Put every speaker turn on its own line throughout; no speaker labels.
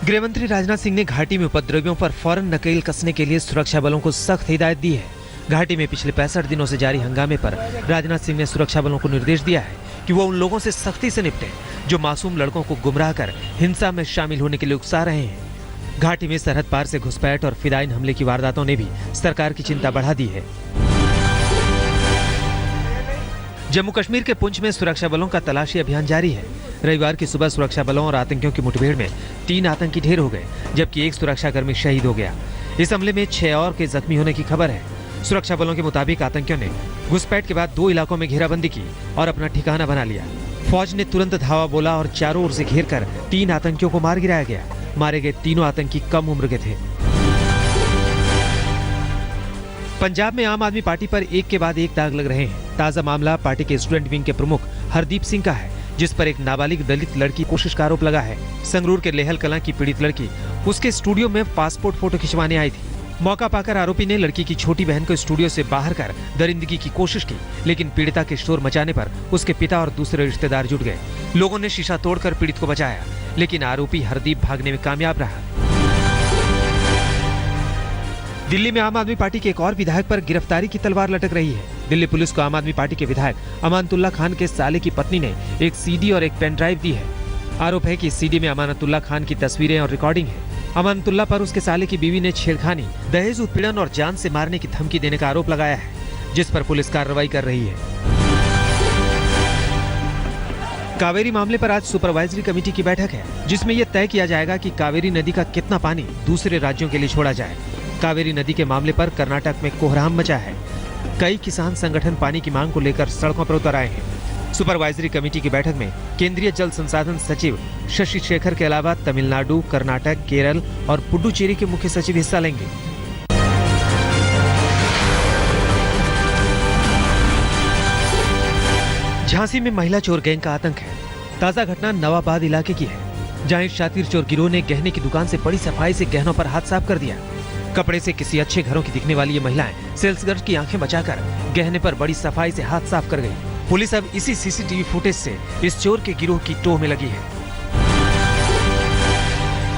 गृह मंत्री राजनाथ सिंह ने घाटी में उपद्रवियों पर फौरन नकेल कसने के लिए सुरक्षा बलों को सख्त हिदायत दी है। घाटी में पिछले 65 दिनों से जारी हंगामे पर राजनाथ सिंह ने सुरक्षा बलों को निर्देश दिया है कि वो उन लोगों से सख्ती से निपटे जो मासूम लड़कों को गुमराह कर हिंसा में शामिल होने के लिए उकसा रहे हैं। घाटी में सरहद पार से घुसपैठ और फिदायीन हमले की वारदातों ने भी सरकार की चिंता बढ़ा दी है। जम्मू कश्मीर के पुंछ में सुरक्षा बलों का तलाशी अभियान जारी है। रविवार की सुबह सुरक्षा बलों और आतंकियों की मुठभेड़ में 3 आतंकी ढेर हो गए, जबकि एक सुरक्षाकर्मी शहीद हो गया। इस हमले में 6 और के जख्मी होने की खबर है। सुरक्षा बलों के मुताबिक आतंकियों ने घुसपैठ के बाद 2 इलाकों में घेराबंदी की और अपना ठिकाना बना लिया। फौज ने तुरंत धावा बोला और चारों ओर से घेर कर 3 आतंकियों को मार गिराया गया। मारे गए तीनों आतंकी कम उम्र के थे। पंजाब में आम आदमी पार्टी पर एक के बाद एक दाग लग रहे हैं। ताजा मामला पार्टी के स्टूडेंट विंग के प्रमुख हरदीप सिंह का है, जिस पर एक नाबालिग दलित लड़की कोशिश का आरोप लगा है। संगरूर के लेहल कलां की पीड़ित लड़की उसके स्टूडियो में पासपोर्ट फोटो खिंचवाने आई थी। मौका पाकर आरोपी ने लड़की की छोटी बहन को स्टूडियो से बाहर कर दरिंदगी की कोशिश की, लेकिन पीड़िता के शोर मचाने पर उसके पिता और दूसरे रिश्तेदार जुट गए। लोगों ने शीशा तोड़कर पीड़ित को बचाया, लेकिन आरोपी हरदीप भागने में कामयाब रहा। दिल्ली में आम आदमी पार्टी के एक और विधायक पर गिरफ्तारी की तलवार लटक रही है। दिल्ली पुलिस को आम आदमी पार्टी के विधायक अमानतुल्लाह खान के साले की पत्नी ने एक सीडी और एक पेन ड्राइव दी है। आरोप है कि इस सीडी में अमानतुल्लाह खान की तस्वीरें और रिकॉर्डिंग है। अमानतुल्लाह पर उसके साले की बीवी ने छेड़खानी, दहेज उत्पीड़न और जान से मारने की धमकी देने का आरोप लगाया है, जिस पर पुलिस कार्रवाई कर रही है। कावेरी मामले पर आज सुपरवाइजरी कमेटी की बैठक है, जिसमें यह तय किया जाएगा कि कावेरी नदी का कितना पानी दूसरे राज्यों के लिए छोड़ा जाए। कावेरी नदी के मामले पर कर्नाटक में कोहराम मचा है। कई किसान संगठन पानी की मांग को लेकर सड़कों पर उतर आए हैं। सुपरवाइजरी कमेटी की बैठक में केंद्रीय जल संसाधन सचिव शशि शेखर के अलावा तमिलनाडु, कर्नाटक, केरल और पुडुचेरी के मुख्य सचिव हिस्सा लेंगे। झांसी में महिला चोर गैंग का आतंक है। ताजा घटना नवाबाद इलाके की है, जहां इस शातिर चोर गिरोह ने गहने की दुकान से बड़ी सफाई से गहनों पर हाथ साफ कर दिया। कपड़े से किसी अच्छे घरों की दिखने वाली ये महिलाएं सेल्सगर्ल की आंखें बचाकर गहने पर बड़ी सफाई से हाथ साफ कर गई। पुलिस अब इसी सीसीटीवी फुटेज से इस चोर के गिरोह की टोह में लगी है।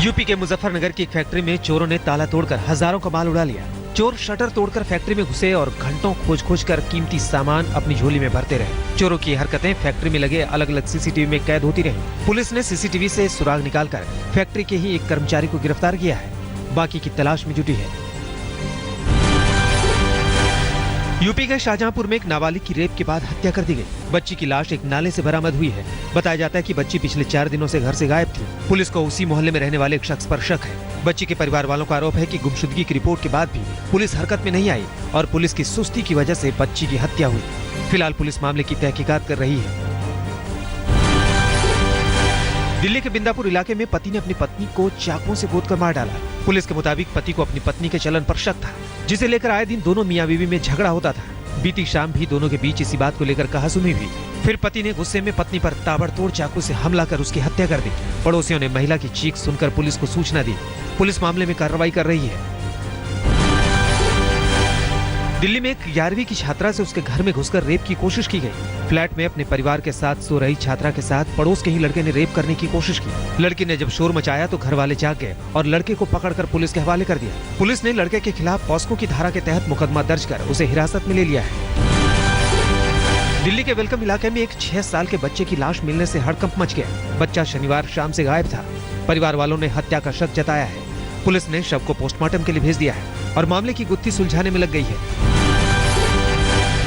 यूपी के मुजफ्फरनगर की एक फैक्ट्री में चोरों ने ताला तोड़कर हजारों का माल उड़ा लिया। चोर शटर तोड़कर फैक्ट्री में घुसे और घंटों खोज कर कीमती सामान अपनी झोली में भरते रहे। चोरों की हरकतें फैक्ट्री में लगे अलग अलग सीसीटीवी में कैद होती रही। पुलिस ने सीसीटीवी से सुराग निकालकर फैक्ट्री के ही एक कर्मचारी को गिरफ्तार किया है, बाकी की तलाश में जुटी है। यूपी के शाहजहांपुर में एक नाबालिग की रेप के बाद हत्या कर दी गई। बच्ची की लाश एक नाले से बरामद हुई है। बताया जाता है कि बच्ची पिछले 4 दिनों से घर से गायब थी। पुलिस को उसी मोहल्ले में रहने वाले एक शख्स पर शक है। बच्ची के परिवार वालों का आरोप है कि गुमशुदगी की रिपोर्ट के बाद भी पुलिस हरकत में नहीं आई और पुलिस की सुस्ती की वजह से बच्ची की हत्या हुई। फिलहाल पुलिस मामले की तहकीकात कर रही है। दिल्ली के बिंदापुर इलाके में पति ने अपनी पत्नी को चाकुओं से गोदकर मार डाला। पुलिस के मुताबिक पति को अपनी पत्नी के चलन पर शक था, जिसे लेकर आए दिन दोनों मियां बीवी में झगड़ा होता था। बीती शाम भी दोनों के बीच इसी बात को लेकर कहासुनी हुई। फिर पति ने गुस्से में पत्नी पर ताबड़तोड़ चाकू से हमला कर उसकी हत्या कर दी। पड़ोसियों ने महिला की चीख सुनकर पुलिस को सूचना दी। पुलिस मामले में कार्रवाई कर रही है। दिल्ली में एक 11वीं की छात्रा से उसके घर में घुसकर रेप की कोशिश की गई। फ्लैट में अपने परिवार के साथ सो रही छात्रा के साथ पड़ोस के ही लड़के ने रेप करने की कोशिश की। लड़की ने जब शोर मचाया तो घर वाले जाग गए और लड़के को पकड़कर पुलिस के हवाले कर दिया। पुलिस ने लड़के के खिलाफ पॉस्को की धारा के तहत मुकदमा दर्ज कर उसे हिरासत में ले लिया है। दिल्ली के वेलकम इलाके में एक 6 साल के बच्चे की लाश मिलने से हड़कंप मच गया। बच्चा शनिवार शाम से गायब था। परिवार वालों ने हत्या का शक जताया है। पुलिस ने शव को पोस्टमार्टम के लिए भेज दिया है और मामले की गुत्थी सुलझाने में लग गई है।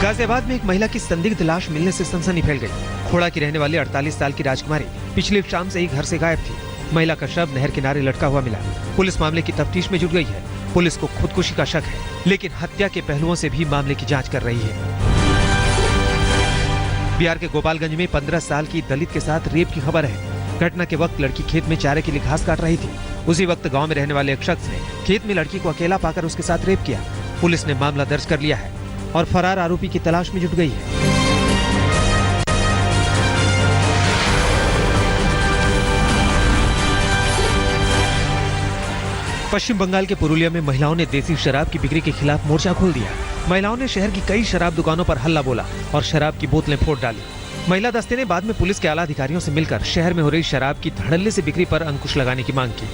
गाजियाबाद में एक महिला की संदिग्ध लाश मिलने से सनसनी फैल गई। खोड़ा की रहने वाली 48 साल की राजकुमारी पिछली शाम से ही घर से गायब थी। महिला का शव नहर किनारे लटका हुआ मिला। पुलिस मामले की तफ्तीश में जुट गई है। पुलिस को खुदकुशी का शक है, लेकिन हत्या के पहलुओं से भी मामले की जांच कर रही है। बिहार के गोपालगंज में 15 साल की दलित के साथ रेप की खबर है। घटना के वक्त लड़की खेत में चारे के लिए घास काट रही थी। उसी वक्त गांव में रहने वाले एक शख्स ने खेत में लड़की को अकेला पाकर उसके साथ रेप किया। पुलिस ने मामला दर्ज कर लिया है और फरार आरोपी की तलाश में जुट गई है। पश्चिम बंगाल के पुरुलिया में महिलाओं ने देसी शराब की बिक्री के खिलाफ मोर्चा खोल दिया। महिलाओं ने शहर की कई शराब दुकानों पर हल्ला बोला और शराब की बोतलें फोड़ डाली। महिला दस्ते ने बाद में पुलिस के आला अधिकारियों से मिलकर शहर में हो रही शराब की धड़ल्ले से बिक्री पर अंकुश लगाने की मांग की।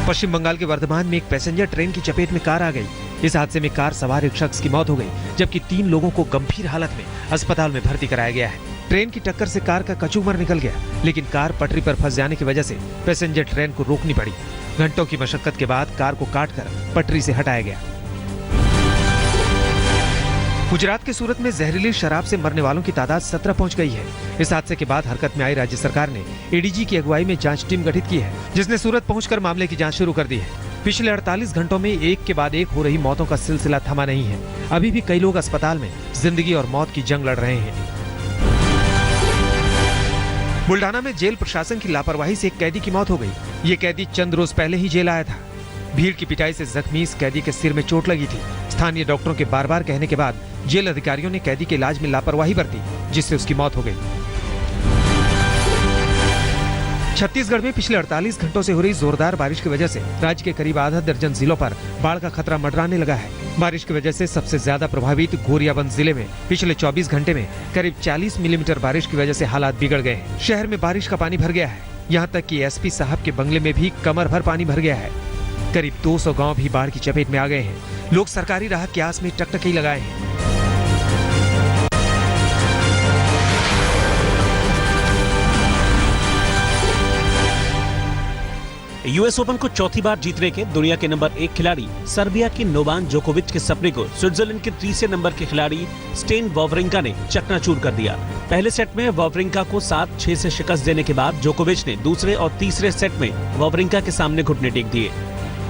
पश्चिम बंगाल के वर्धमान में एक पैसेंजर ट्रेन की चपेट में कार आ गई। इस हादसे में कार सवार एक शख्स की मौत हो गई, जबकि 3 लोगों को गंभीर हालत में अस्पताल में भर्ती कराया गया है। ट्रेन की टक्कर से कार का कचूमर निकल गया, लेकिन कार पटरी पर फंस जाने की वजह से पैसेंजर ट्रेन को रोकनी पड़ी। घंटों की मशक्कत के बाद कार को काटकर पटरी से हटाया गया। गुजरात के सूरत में जहरीली शराब से मरने वालों की तादाद 17 पहुंच गई है। इस हादसे के बाद हरकत में आई राज्य सरकार ने एडीजी की अगुवाई में जांच टीम गठित की है, जिसने सूरत पहुंचकर मामले की जांच शुरू कर दी है। पिछले 48 घंटों में एक के बाद एक हो रही मौतों का सिलसिला थमा नहीं है। अभी भी कई लोग अस्पताल में जिंदगी और मौत की जंग लड़ रहे हैं। बुल्डाना में जेल प्रशासन की लापरवाही से एक कैदी की मौत हो गई। ये कैदी चंद रोज पहले ही जेल आया था। भीड़ की पिटाई से जख्मी इस कैदी के सिर में चोट लगी थी। स्थानीय डॉक्टरों के बार-बार कहने के बाद जेल अधिकारियों ने कैदी के इलाज में लापरवाही बरती, जिससे उसकी मौत हो गई। छत्तीसगढ़ में पिछले 48 घंटों से हो रही जोरदार बारिश की वजह से राज्य के करीब आधा दर्जन जिलों पर बाढ़ का खतरा मंडराने लगा है। बारिश की वजह से सबसे ज्यादा प्रभावित गोरियाबंद जिले में पिछले 24 घंटे में करीब 40 मिलीमीटर बारिश की वजह से हालात बिगड़ गए हैं। शहर में बारिश का पानी भर गया है। यहाँ तक कि एसपी साहब के बंगले में भी कमर भर पानी भर गया है। करीब 200 गाँव भी बाढ़ की चपेट में आ गए हैं। लोग सरकारी राहत की आस में टकटकी लगाए हैं।
यूएस ओपन को चौथी बार जीतने के दुनिया के नंबर 1 खिलाड़ी सर्बिया की नोवाक जोकोविच के सपने को स्विट्जरलैंड के तीसरे नंबर के खिलाड़ी स्टेन वावरिंका ने चकनाचूर कर दिया। पहले सेट में वावरिंका को 7-6 से शिकस्त देने के बाद जोकोविच ने दूसरे और तीसरे सेट में वावरिंका के सामने घुटने टेक दिए।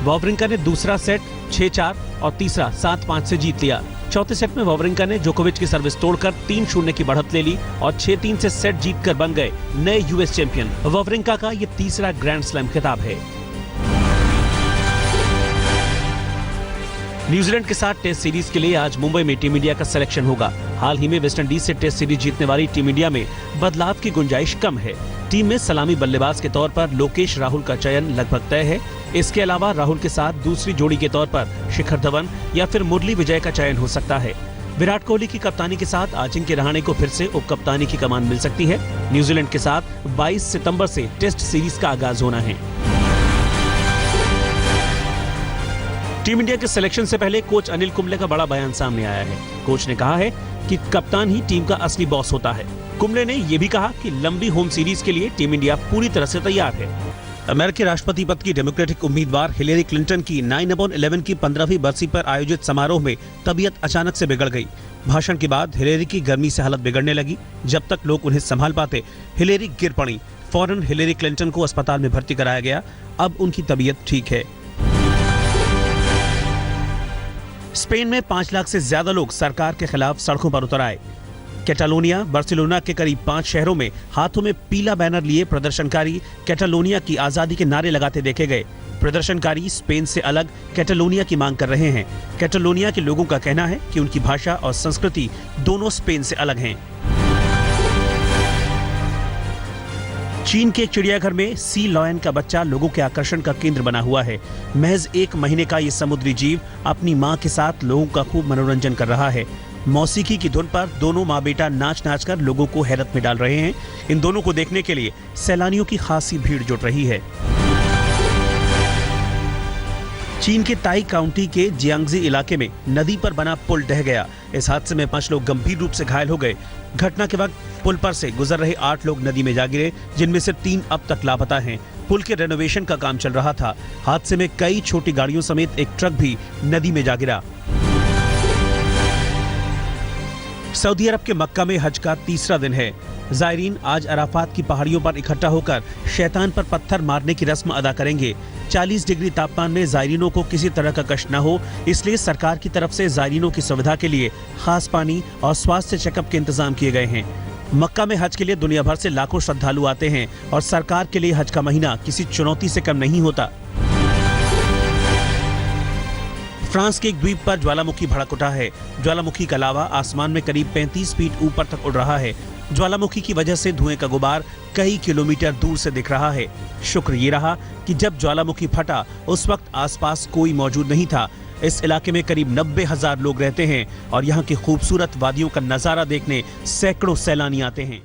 वावरिंका ने दूसरा सेट 6-4 और तीसरा 7-5 से जीत लिया। चौथे सेट में वावरिंका ने जोकोविच की सर्विस तोड़कर 3-0 की बढ़त ले ली और 6-3 से सेट जीतकर बन गए नए यूएस चैंपियन। वावरिंका का ये तीसरा ग्रैंड स्लैम खिताब है। न्यूजीलैंड के साथ टेस्ट सीरीज के लिए आज मुंबई में टीम इंडिया का सिलेक्शन होगा। हाल ही में वेस्टइंडीज से टेस्ट सीरीज जीतने वाली टीम इंडिया में बदलाव की गुंजाइश कम है। टीम में सलामी बल्लेबाज के तौर पर लोकेश राहुल का चयन लगभग तय है। इसके अलावा राहुल के साथ दूसरी जोड़ी के तौर पर शिखर धवन या फिर मुरली विजय का चयन हो सकता है। विराट कोहली की कप्तानी के साथ अजिंक्य रहाणे को फिर से उप कप्तानी की कमान मिल सकती है। न्यूजीलैंड के साथ 22 सितंबर से टेस्ट सीरीज का आगाज होना है। टीम इंडिया के सिलेक्शन से पहले कोच अनिल कुंबले का बड़ा बयान सामने आया है। कोच ने कहा है कि कप्तान ही टीम का असली बॉस होता है। कुंबले ने यह भी कहा कि लंबी होम सीरीज के लिए टीम इंडिया पूरी तरह से तैयार है। अमेरिकी राष्ट्रपति पद की डेमोक्रेटिक उम्मीदवार हिलेरी क्लिंटन की 9/11 की 15वीं बरसी पर आयोजित समारोह में तबीयत अचानक से बिगड़ गई। भाषण के बाद हिलेरी की गर्मी से हालत बिगड़ने लगी। जब तक लोग उन्हें संभाल पाते, हिलेरी गिर पड़ी। फौरन हिलेरी क्लिंटन को अस्पताल में भर्ती कराया गया। अब उनकी तबीयत ठीक है। स्पेन में 5 लाख से ज्यादा लोग सरकार के खिलाफ सड़कों पर उतर आए। कैटालोनिया, बार्सिलोना के करीब 5 शहरों में हाथों में पीला बैनर लिए प्रदर्शनकारी कैटालोनिया की आजादी के नारे लगाते देखे गए। प्रदर्शनकारी स्पेन से अलग कैटालोनिया की मांग कर रहे हैं। कैटालोनिया के लोगों का कहना है कि उनकी भाषा और संस्कृति दोनों स्पेन से अलग हैं। चीन के एक चिड़ियाघर में सी लॉयन का बच्चा लोगों के आकर्षण का केंद्र बना हुआ है। महज 1 महीने का ये समुद्री जीव अपनी मां के साथ लोगों का खूब मनोरंजन कर रहा है। मौसीकी की धुन पर दोनों माँ बेटा नाच नाच कर लोगों को हैरत में डाल रहे हैं। इन दोनों को देखने के लिए सैलानियों की खासी भीड़ जुट रही है। चीन के ताई काउंटी के जियांगजी इलाके में नदी पर बना पुल ढह गया। इस हादसे में 5 लोग गंभीर रूप से घायल हो गए। घटना के वक्त पुल पर से गुजर रहे 8 लोग नदी में जा गिरे, जिनमें से 3 अब तक लापता हैं। पुल के रेनोवेशन का काम चल रहा था। हादसे में कई छोटी गाड़ियों समेत एक ट्रक भी नदी में जा गिरा। सऊदी अरब के मक्का में हज का तीसरा दिन है। जायरीन आज अराफात की पहाड़ियों पर इकट्ठा होकर शैतान पर पत्थर मारने की रस्म अदा करेंगे। 40 डिग्री तापमान में जायरीनों को किसी तरह का कष्ट न हो, इसलिए सरकार की तरफ से जायरीनों की सुविधा के लिए खास पानी और स्वास्थ्य चेकअप के इंतजाम किए गए हैं। मक्का में हज के लिए दुनिया भर से लाखों श्रद्धालु आते हैं और सरकार के लिए हज का महीना किसी चुनौती से कम नहीं होता। फ्रांस के एक द्वीप पर ज्वालामुखी भड़क उठा है। ज्वालामुखी का लावा आसमान में करीब 35 फीट ऊपर तक उड़ रहा है। ज्वालामुखी की वजह से धुएं का गुबार कई किलोमीटर दूर से दिख रहा है। शुक्र ये रहा कि जब ज्वालामुखी फटा उस वक्त आसपास कोई मौजूद नहीं था। इस इलाके में करीब 90,000 लोग रहते हैं और यहाँ की खूबसूरत वादियों का नजारा देखने सैकड़ों सैलानी आते हैं।